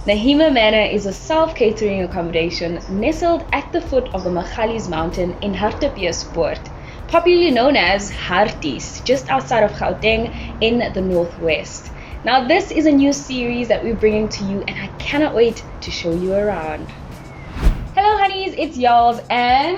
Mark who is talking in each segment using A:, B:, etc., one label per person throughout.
A: Nahima Manor is a self-catering accommodation nestled at the foot of the Magalies mountain in Hartbeespoort, popularly known as Harties, just outside of Gauteng in the northwest. Now this is a new series that we're bringing to you and I cannot wait to show you around. Hello Hunies, it's Yolz and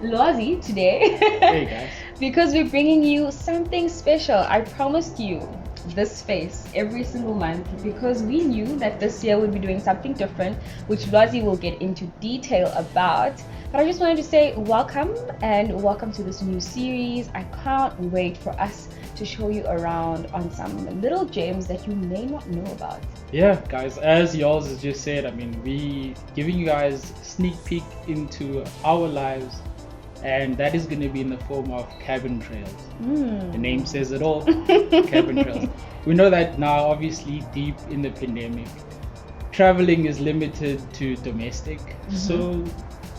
A: Lwazi today.
B: Hey guys.
A: Because we're bringing you something special. I promised you this space every single month because we knew that this year we'd be doing something different, which Lwazi will get into detail about. But I just wanted to say welcome to this new series. I can't wait for us to show you around on some little gems that you may not know about.
B: Yeah guys, as Yolz has just said, we giving you guys a sneak peek into our lives, and that is going to be in the form of cabin trails. The name says it all. Cabin trails. We know that now, obviously deep in the pandemic, traveling is limited to domestic. So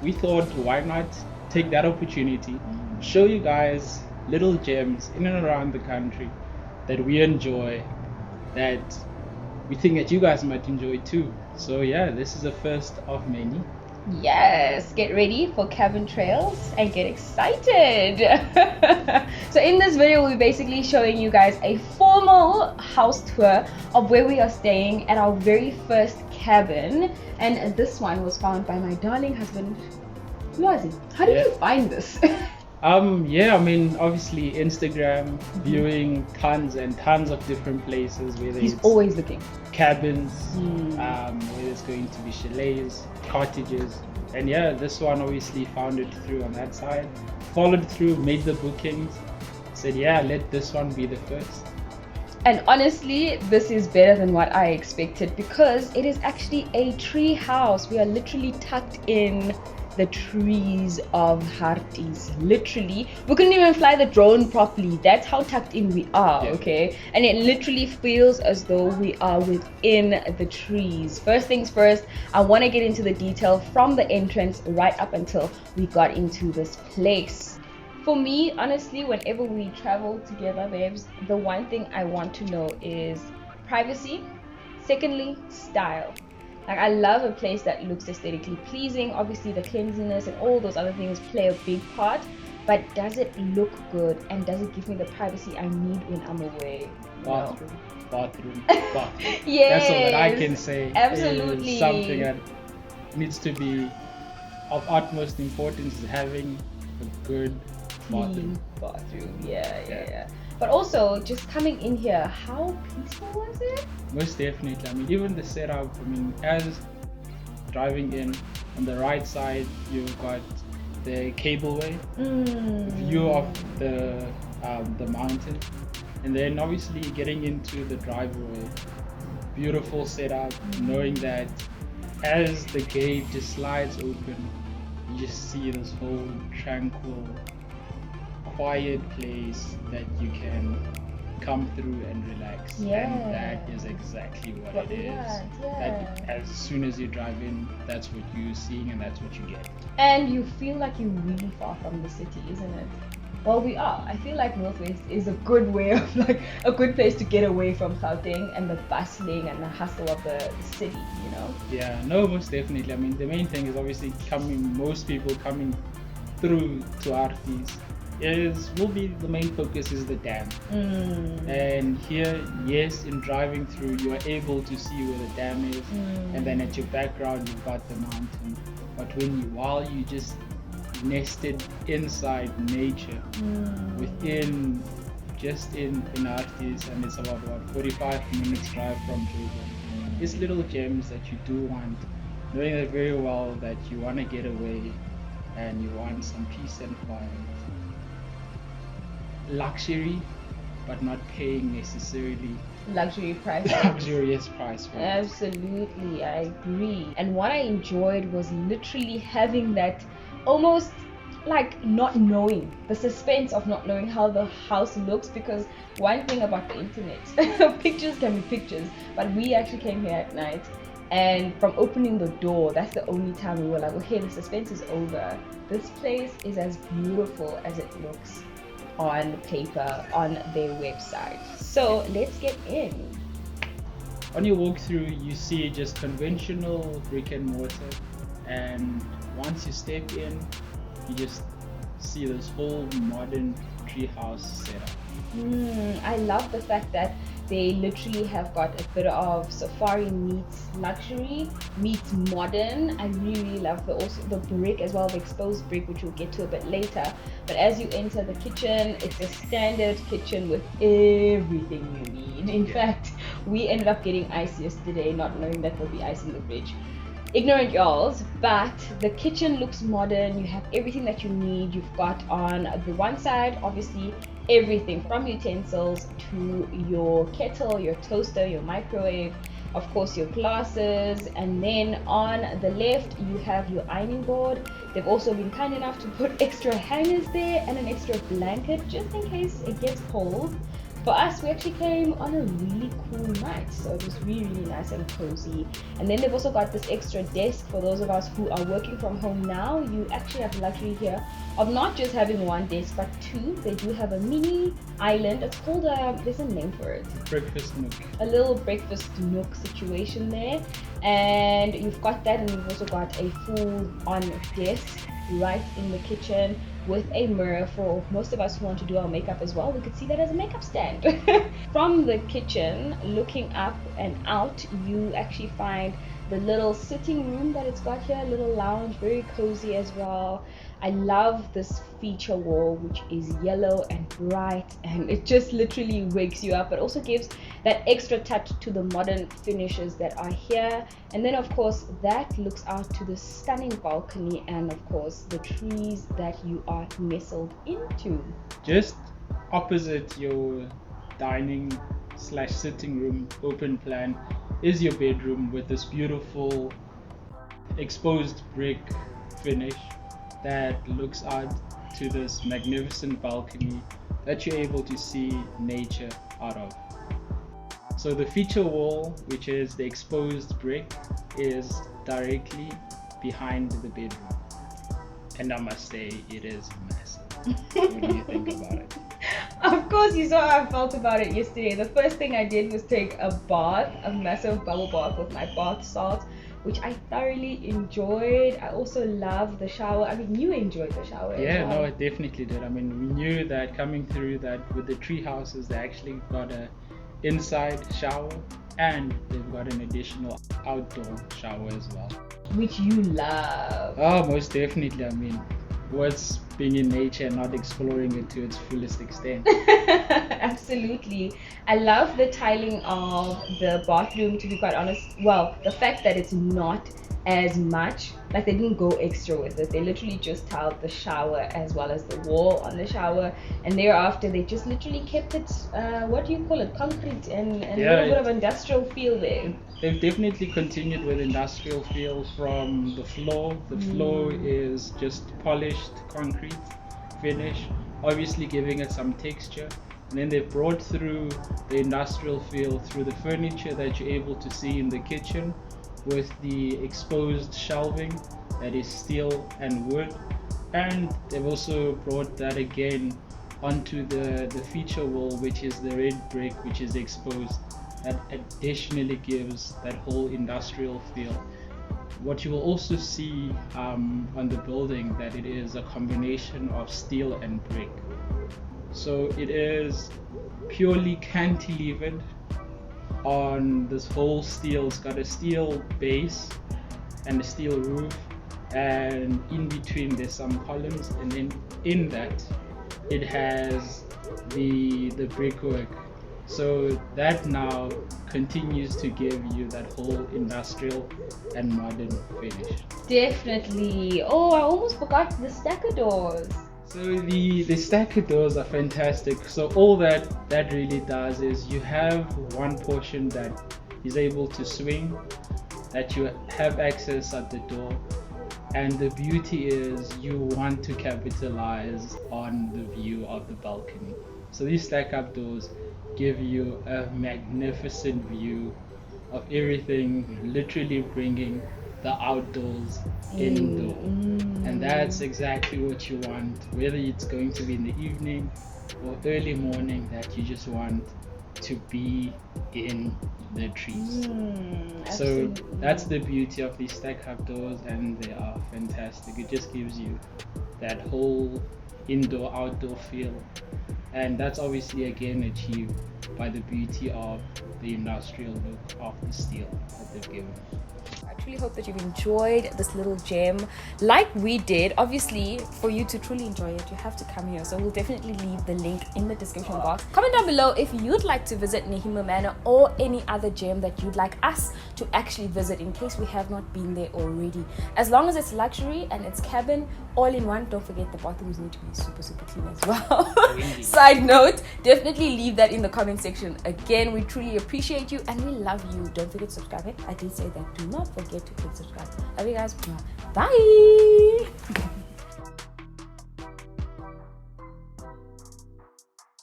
B: we thought, why not take that opportunity, show you guys little gems in and around the country that we enjoy, that we think that you guys might enjoy too. So yeah, this is the first of many.
A: Yes, get ready for cabin trails and get excited. So in this video we're basically showing you guys a formal house tour of where we are staying at our very first cabin, and this one was found by my darling husband Lwazi. How did you find this?
B: Obviously Instagram, viewing tons and tons of different places, whether
A: He's
B: it's
A: always looking.
B: cabins, whether it's going to be chalets, cottages, and yeah, this one obviously found it through on that side, followed through, made the bookings, said yeah, let this one be the first.
A: And honestly, this is better than what I expected because it is actually a tree house. We are literally tucked in the trees of Harties. Literally, we couldn't even fly the drone properly. That's how tucked in we are. Okay, and it literally feels as though we are within the trees. First things first, I want to get into the detail from the entrance right up until we got into this place. For me, honestly, whenever we travel together, babes, the one thing I want to know is privacy. Secondly, style. Like, I love a place that looks aesthetically pleasing. Obviously the cleanliness and all those other things play a big part, but does it look good and does it give me the privacy I need when I'm away?
B: Bathroom.
A: Yes,
B: that's all that I can say.
A: Absolutely.
B: Something that needs to be of utmost importance is having a good bathroom.
A: Yeah. But also, just coming in here, how peaceful was it?
B: Most definitely. Even the setup, as driving in, on the right side, you've got the cableway, view of the mountain, and then obviously getting into the driveway. Beautiful setup, knowing that as the gate just slides open, you just see this whole tranquil, quiet place that you can come through and relax. And that is exactly what it is. That as soon as you drive in, that's what you're seeing and that's what you get.
A: And you feel like you're really far from the city, isn't it? Well, we are. I feel like Northwest is a good way of a good place to get away from Gauteng and the bustling and the hustle of the city, you know?
B: Yeah, no, most definitely. The main thing is obviously most people coming through to Harties the main focus is the dam. And here, yes, in driving through, you are able to see where the dam is, and then at your background you've got the mountain. But while you just nested inside nature, within in Harties, and it's about 45 minutes drive from Joburg, it's little gems that you do want, knowing that very well that you want to get away and you want some peace and quiet. Luxury, but not paying necessarily
A: luxurious price
B: for it.
A: Absolutely, I agree. And what I enjoyed was literally having that almost like not knowing, the suspense of not knowing how the house looks, because one thing about the internet, pictures can be pictures, but we actually came here at night, and from opening the door, that's the only time we were like, okay, the suspense is over. This place is as beautiful as it looks on paper on their website. So let's get in.
B: on your walkthrough, you see just conventional brick and mortar, and once you step in, you just see this whole modern treehouse setup.
A: I love the fact that they literally have got a bit of safari meets luxury meets modern. I really love the brick as well, the exposed brick, which we'll get to a bit later. But as you enter the kitchen, it's a standard kitchen with everything you need. In fact, we ended up getting ice yesterday, not knowing that there'll be ice in the fridge. Ignorant Yolz, but the kitchen looks modern. You have everything that you need. You've got on the one side, obviously, everything from utensils to your kettle, your toaster, your microwave, of course your glasses, and then on the left you have your ironing board. They've also been kind enough to put extra hangers there and an extra blanket just in case it gets cold. For us, we actually came on a really cool night, so it was really, really nice and cozy. And then they've also got this extra desk for those of us who are working from home now. You actually have the luxury here of not just having one desk, but two. They do have a mini island. It's called there's a name for it.
B: Breakfast nook.
A: A little breakfast nook situation there. And you've got that, and you've also got a full-on desk right in the kitchen with a mirror for most of us who want to do our makeup as well. We could see that as a makeup stand. From the kitchen, looking up and out, you actually find the little sitting room that it's got here, a little lounge, very cozy as well. I love this feature wall, which is yellow and bright, and it just literally wakes you up. It also gives that extra touch to the modern finishes that are here. And then of course that looks out to the stunning balcony and of course the trees that you are nestled into.
B: Just opposite your dining / sitting room open plan is your bedroom with this beautiful exposed brick finish that looks out to this magnificent balcony that you're able to see nature out of. So the feature wall, which is the exposed brick, is directly behind the bedroom, and I must say it is massive. What do you think about it?
A: Of course, you saw how I felt about it yesterday. The first thing I did was take a bath, a massive bubble bath with my bath salt, which I thoroughly enjoyed. I also love the shower. I mean, you enjoyed the shower.
B: Yeah,
A: as well.
B: no, I definitely did. I mean, we knew that coming through that with the tree houses, they actually got a inside shower and they've got an additional outdoor shower as well.
A: Which you love.
B: Oh, most definitely. I mean, what's being in nature and not exploring it to its fullest extent?
A: Absolutely. I love the tiling of the bathroom, to be quite honest. Well, the fact that it's not as much, like they didn't go extra with it. They literally just tiled the shower as well as the wall on the shower, and thereafter they just literally kept it what do you call it, concrete and a little bit of industrial feel there.
B: They've definitely continued with industrial feel from the floor. The floor is just polished concrete finish, obviously giving it some texture. And then they've brought through the industrial feel through the furniture that you're able to see in the kitchen, with the exposed shelving that is steel and wood. And they've also brought that again onto the feature wall, which is the red brick, which is exposed. That additionally gives that whole industrial feel. What you will also see on the building, that it is a combination of steel and brick. So it is purely cantilevered on this whole steel. It's got a steel base and a steel roof, and in between there's some columns, and then in that it has the brickwork. So that now continues to give you that whole industrial and modern finish.
A: Definitely. Oh, I almost forgot the stacker doors.
B: So the stacker doors are fantastic. So all that really does is you have one portion that is able to swing, that you have access at the door, and the beauty is you want to capitalize on the view of the balcony. So these stack up doors give you a magnificent view of everything, literally bringing the outdoors indoor. And that's exactly what you want, whether it's going to be in the evening or early morning, that you just want to be in the trees. So
A: Absolutely.
B: that's the beauty of these stack-up doors, and they are fantastic. It just gives you that whole indoor-outdoor feel, and that's obviously again achieved by the beauty of the industrial look of the steel that they've given.
A: I truly hope that you've enjoyed this little gem like we did. Obviously, for you to truly enjoy it, you have to come here. So we'll definitely leave the link in the description box. Comment down below if you'd like to visit Nehima Manor or any other gem that you'd like us to actually visit in case we have not been there already. As long as it's luxury and it's cabin all in one, don't forget the bathrooms need to be super, super clean as well. Side note, definitely leave that in the comment section. Again, we truly appreciate you and we love you. Don't forget to subscribe. I did say that. Do not forget to click subscribe. Love you guys. Bye.